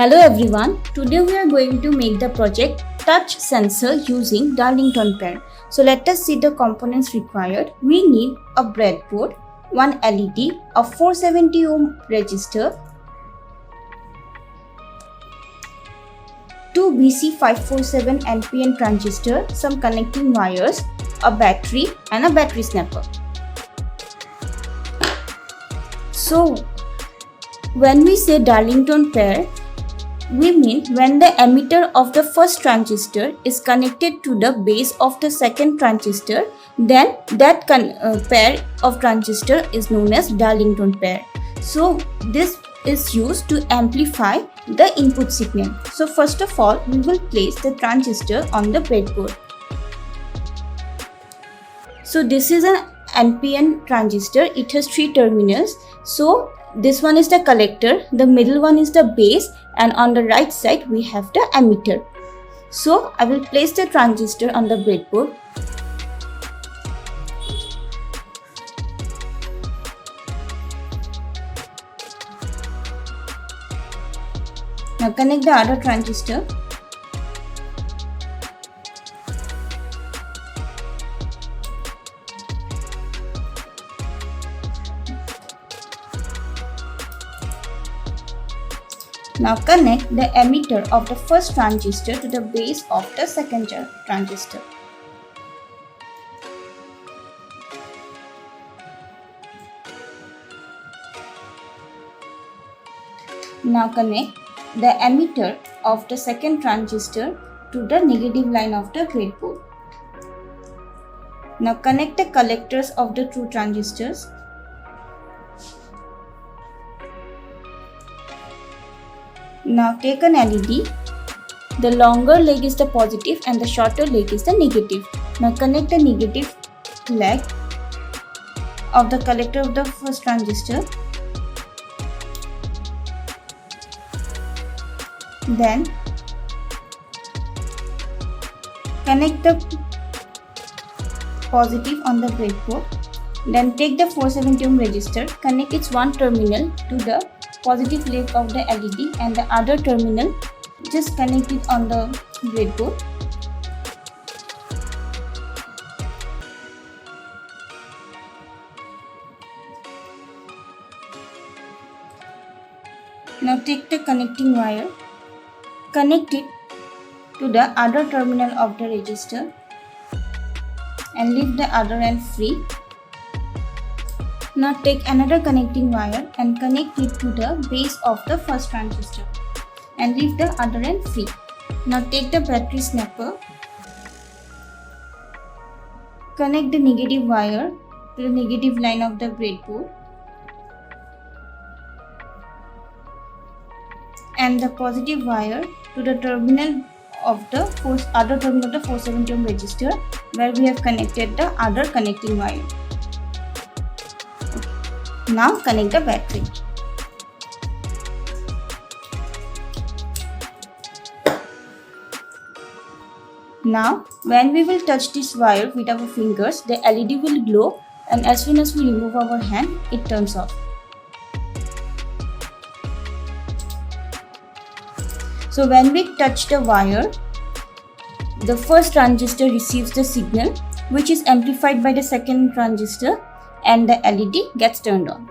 Hello everyone, today we are going to make the project touch sensor using Darlington pair. So let us see the components required. We need a breadboard, one LED, a 470 ohm resistor, two BC547 NPN transistor, some connecting wires, a battery and a battery snapper. So when we say Darlington pair, we mean when the emitter of the first transistor is connected to the base of the second transistor, then that pair of transistor is known as Darlington pair. So this is used to amplify the input signal. So first of all, we will place the transistor on the breadboard. So this is an NPN transistor. It has three terminals. So this one is the collector, the middle one is the base, and on the right side we have the emitter. So I will place the transistor on the breadboard. Now connect the other transistor. Now connect the emitter of the first transistor to the base of the second transistor. Now connect the emitter of the second transistor to the negative line of the breadboard. Now connect the collectors of the two transistors. Now take an LED. The longer leg is the positive and the shorter leg is the negative. Now connect the negative leg of the collector of the first transistor. Then connect the positive on the breadboard. Then take the 470 ohm resistor, connect its one terminal to the positive leg of the LED and the other terminal just connect it on the breadboard. Now take the connecting wire, connect it to the other terminal of the resistor and leave the other end free. Now take another connecting wire and connect it to the base of the first transistor and leave the other end free. Now take the battery snapper, connect the negative wire to the negative line of the breadboard and the positive wire to the terminal of the other terminal of the 470 ohm resistor where we have connected the other connecting wire. Now connect the battery. Now when we will touch this wire with our fingers, the LED will glow, and as soon as we remove our hand, it turns off. So when we touch the wire, the first transistor receives the signal which is amplified by the second transistor and the LED gets turned on.